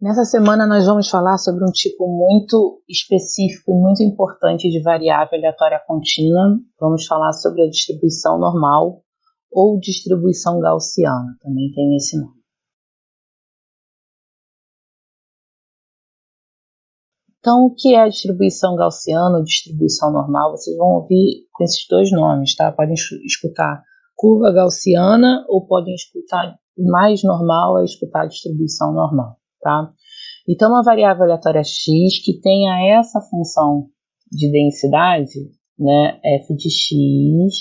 Nessa semana nós vamos falar sobre um tipo muito específico e muito importante de variável aleatória contínua. Vamos falar sobre a distribuição normal ou distribuição gaussiana, também tem esse nome. Então, o que é a distribuição gaussiana ou distribuição normal? Vocês vão ouvir com esses dois nomes, tá? Podem escutar curva gaussiana ou podem escutar mais normal é escutar a distribuição normal, tá? Então, uma variável aleatória x que tenha essa função de densidade, né, f de x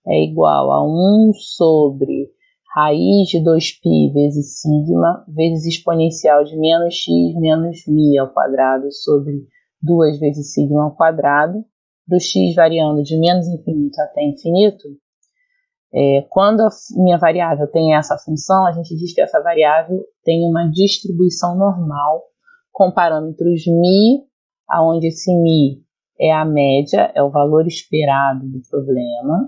é igual a 1 sobre raiz de 2π vezes sigma vezes exponencial de menos x menos μ ao quadrado sobre 2 vezes sigma ao quadrado, do x variando de menos infinito até infinito. Quando a minha variável tem essa função, a gente diz que essa variável tem uma distribuição normal com parâmetros μ, onde esse μ é a média, é o valor esperado do problema,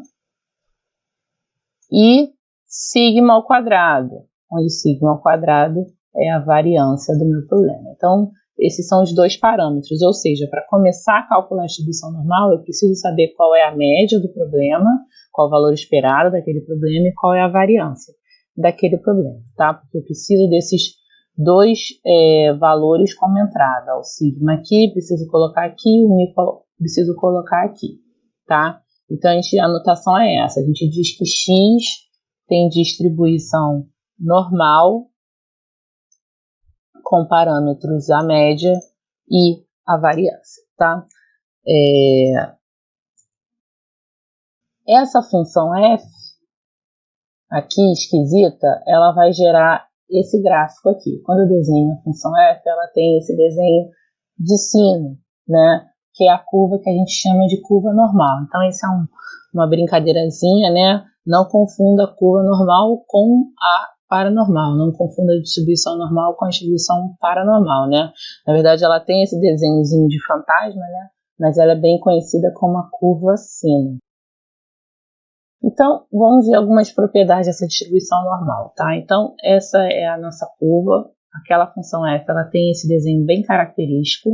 e sigma ao quadrado, onde sigma ao quadrado é a variância do meu problema. Então, esses são os dois parâmetros, ou seja, para começar a calcular a distribuição normal, eu preciso saber qual é a média do problema, qual o valor esperado daquele problema e qual é a variância daquele problema, tá? Porque eu preciso desses dois valores como entrada, o sigma aqui, preciso colocar aqui, o μ preciso colocar aqui, tá? Então, a anotação é essa, a gente diz que x tem distribuição normal com parâmetros a média e a variância, tá? Essa função f, aqui esquisita, ela vai gerar esse gráfico aqui. Quando eu desenho a função f, ela tem esse desenho de sino, né? Que é a curva que a gente chama de curva normal. Então, isso é uma brincadeirazinha, né? Não confunda a curva normal com a paranormal. Não confunda a distribuição normal com a distribuição paranormal, né? Na verdade, ela tem esse desenhozinho de fantasma, né? Mas ela é bem conhecida como a curva sino. Então, vamos ver algumas propriedades dessa distribuição normal, tá? Então, essa é a nossa curva. Aquela função f, ela tem esse desenho bem característico.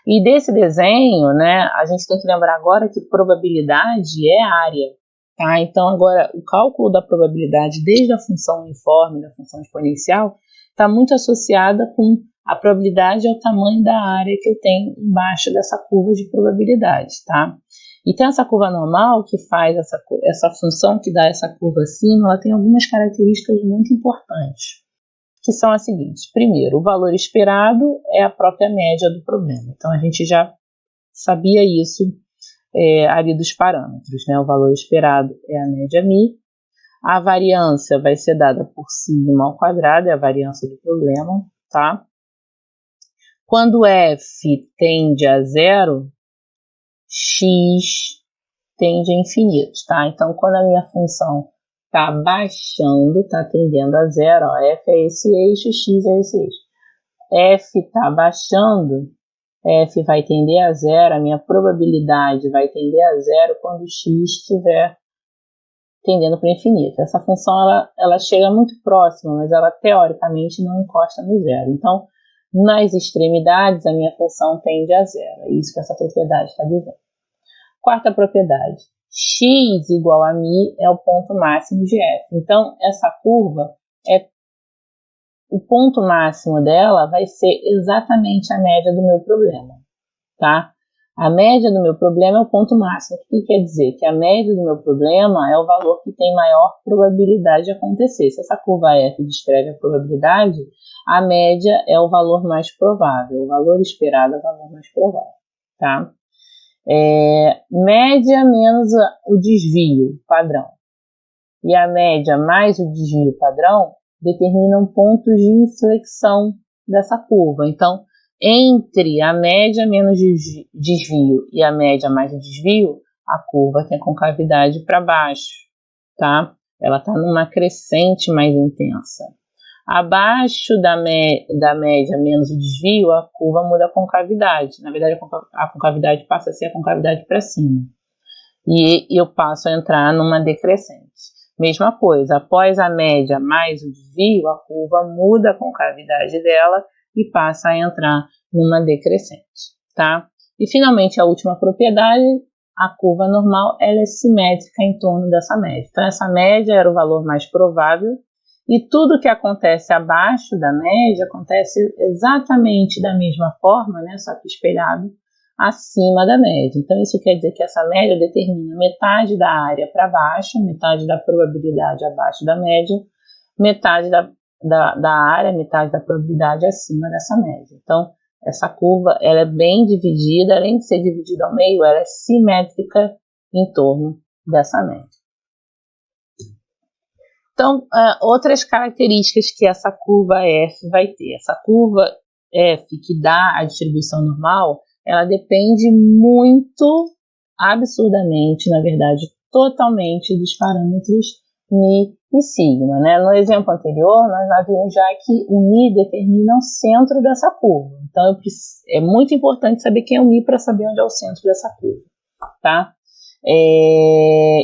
E desse desenho, né, a gente tem que lembrar agora que probabilidade é área, tá? Então, agora, o cálculo da probabilidade, desde a função uniforme, da função exponencial, está muito associada com a probabilidade ao tamanho da área que eu tenho embaixo dessa curva de probabilidade, tá? Então, essa curva normal que faz essa função que dá essa curva sino, ela tem algumas características muito importantes, que são as seguintes. Primeiro, o valor esperado é a própria média do problema. Então, a gente já sabia isso ali dos parâmetros, né? O valor esperado é a média μ. A variância vai ser dada por sigma ao quadrado, é a variância do problema, tá? Quando f tende a zero, x tende a infinito, tá? Então, quando a minha função está baixando, está tendendo a zero, ó, f é esse eixo, x é esse eixo. F está baixando, f vai tender a zero, a minha probabilidade vai tender a zero quando x estiver tendendo para o infinito. Essa função ela chega muito próxima, mas ela teoricamente não encosta no zero. Então, nas extremidades, a minha função tende a zero. É isso que essa propriedade está dizendo. Quarta propriedade. X igual a μ é o ponto máximo de f. Então, essa curva, o ponto máximo dela vai ser exatamente a média do meu problema, tá? A média do meu problema é o ponto máximo. O que quer dizer? Que a média do meu problema é o valor que tem maior probabilidade de acontecer. Se essa curva f descreve a probabilidade, a média é o valor mais provável. O valor esperado é o valor mais provável, tá? Média menos o desvio padrão e a média mais o desvio padrão determinam pontos de inflexão dessa curva. Então, entre a média menos desvio e a média mais o desvio, a curva tem a concavidade para baixo, tá? Ela está numa crescente mais intensa. Abaixo da média menos o desvio, a curva muda a concavidade. Na verdade, a concavidade passa a ser a concavidade para cima. E eu passo a entrar numa decrescente. Mesma coisa, após a média mais o desvio, a curva muda a concavidade dela e passa a entrar numa decrescente, tá? E finalmente a última propriedade, a curva normal, ela é simétrica em torno dessa média. Então essa média era o valor mais provável e tudo que acontece abaixo da média acontece exatamente da mesma forma, né, só que espelhado acima da média. Então isso quer dizer que essa média determina metade da área para baixo, metade da probabilidade abaixo da média, metade da área, metade da probabilidade acima dessa média. Então essa curva ela é bem dividida, além de ser dividida ao meio, ela é simétrica em torno dessa média. Então, outras características que essa curva F vai ter. Essa curva F que dá a distribuição normal, ela depende muito, absurdamente, na verdade, totalmente dos parâmetros μ e sigma, né? No exemplo anterior, nós já vimos já que o μ determina o centro dessa curva. Então, é muito importante saber quem é o μ para saber onde é o centro dessa curva, tá?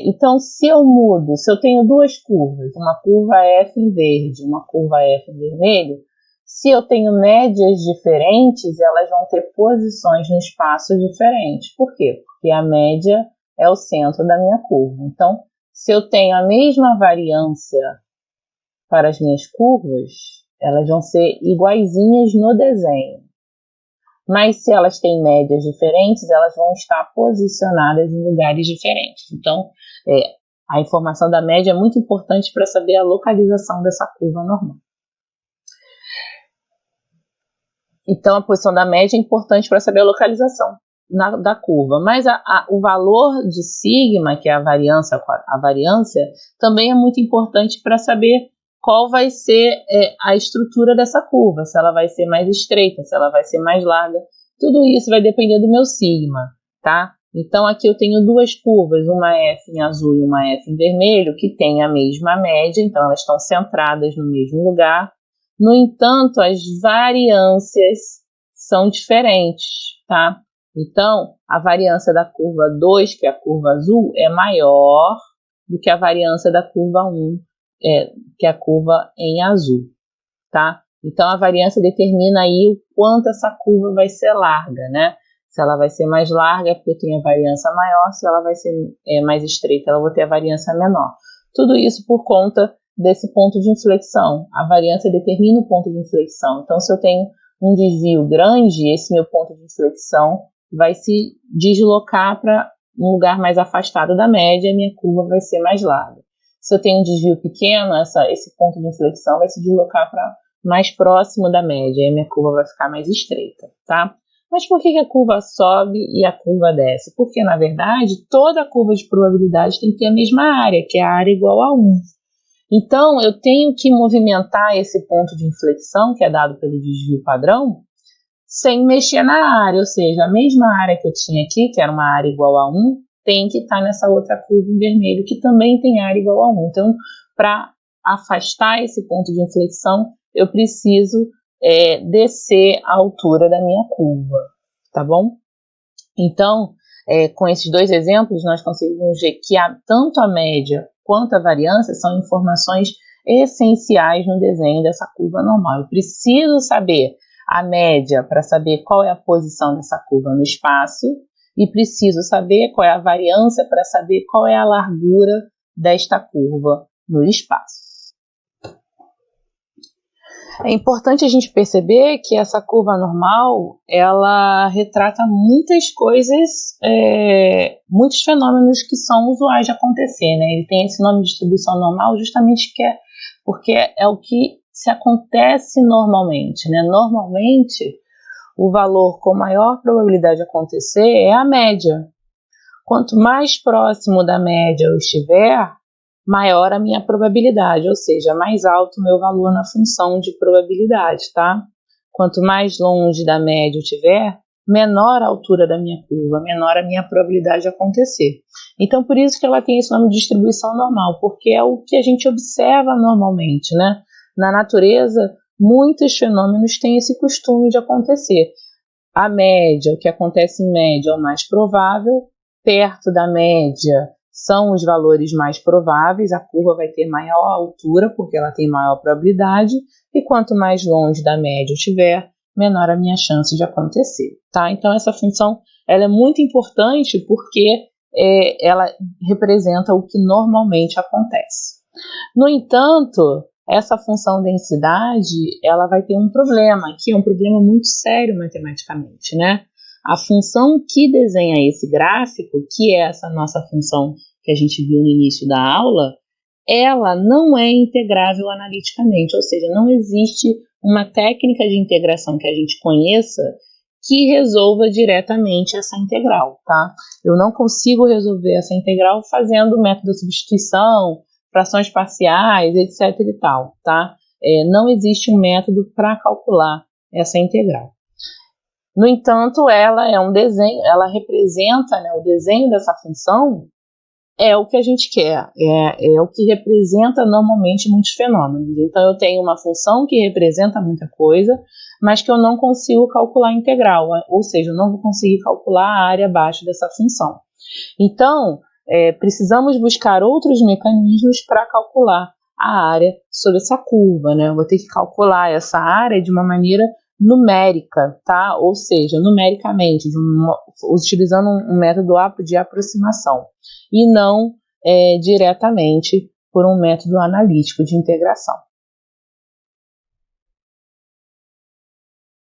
Então, se eu tenho duas curvas, uma curva F em verde, uma curva F em vermelho, se eu tenho médias diferentes, elas vão ter posições no espaço diferentes. Por quê? Porque a média é o centro da minha curva. Então, se eu tenho a mesma variância para as minhas curvas, elas vão ser iguaizinhas no desenho. Mas se elas têm médias diferentes, elas vão estar posicionadas em lugares diferentes. Então, a informação da média é muito importante para saber a localização dessa curva normal. Então, a posição da média é importante para saber a localização da curva. Mas o valor de sigma, que é a variância, também é muito importante para saber qual vai ser a estrutura dessa curva, se ela vai ser mais estreita, se ela vai ser mais larga. Tudo isso vai depender do meu sigma, tá? Então, aqui eu tenho duas curvas, uma F em azul e uma F em vermelho, que têm a mesma média, então elas estão centradas no mesmo lugar. No entanto, as variâncias são diferentes, tá? Então, a variância da curva 2, que é a curva azul, é maior do que a variância da curva 1, que é a curva em azul, tá? Então, a variância determina aí o quanto essa curva vai ser larga, né? Se ela vai ser mais larga, é porque eu tenho a variância maior. Se ela vai ser mais estreita, ela vai ter a variância menor. Tudo isso por conta desse ponto de inflexão. A variância determina o ponto de inflexão. Então, se eu tenho um desvio grande, esse meu ponto de inflexão vai se deslocar para um lugar mais afastado da média e minha curva vai ser mais larga. Se eu tenho um desvio pequeno, esse ponto de inflexão vai se deslocar para mais próximo da média e a minha curva vai ficar mais estreita, tá? Mas por que a curva sobe e a curva desce? Porque, na verdade, toda curva de probabilidade tem que ter a mesma área, que é a área igual a 1. Então, eu tenho que movimentar esse ponto de inflexão, que é dado pelo desvio padrão, sem mexer na área, ou seja, a mesma área que eu tinha aqui, que era uma área igual a 1, tem que estar nessa outra curva em vermelho, que também tem área igual a 1. Então, para afastar esse ponto de inflexão, eu preciso descer a altura da minha curva, tá bom? Então, com esses dois exemplos, nós conseguimos ver que tanto a média quanto a variância são informações essenciais no desenho dessa curva normal. Eu preciso saber a média para saber qual é a posição dessa curva no espaço e preciso saber qual é a variância para saber qual é a largura desta curva no espaço. É importante a gente perceber que essa curva normal, ela retrata muitas coisas, muitos fenômenos que são usuais de acontecer, né? Ele tem esse nome de distribuição normal justamente porque é o que se acontece normalmente, né? Normalmente, o valor com maior probabilidade de acontecer é a média. Quanto mais próximo da média eu estiver, maior a minha probabilidade, ou seja, mais alto o meu valor na função de probabilidade, tá? Quanto mais longe da média eu tiver, menor a altura da minha curva, menor a minha probabilidade de acontecer. Então, por isso que ela tem esse nome de distribuição normal, porque é o que a gente observa normalmente, né? Na natureza, muitos fenômenos têm esse costume de acontecer. A média, o que acontece em média é o mais provável, perto da média são os valores mais prováveis, a curva vai ter maior altura, porque ela tem maior probabilidade, e quanto mais longe da média eu estiver, menor a minha chance de acontecer, tá? Então, essa função ela é muito importante porque ela representa o que normalmente acontece. No entanto, essa função densidade, ela vai ter um problema, que é um problema muito sério matematicamente, né? A função que desenha esse gráfico, que é essa nossa função que a gente viu no início da aula, ela não é integrável analiticamente, ou seja, não existe uma técnica de integração que a gente conheça que resolva diretamente essa integral, tá? Eu não consigo resolver essa integral fazendo o método da substituição, frações parciais, etc e tal, tá? Não existe um método para calcular essa integral. No entanto, ela é um desenho, ela representa, né, o desenho dessa função é o que a gente quer, é o que representa normalmente muitos fenômenos. Então, eu tenho uma função que representa muita coisa, mas que eu não consigo calcular a integral, ou seja, eu não vou conseguir calcular a área abaixo dessa função. Então, precisamos buscar outros mecanismos para calcular a área sobre essa curva, né? Eu vou ter que calcular essa área de uma maneira numérica, tá? Ou seja, numericamente, utilizando um método de aproximação, e não diretamente por um método analítico de integração.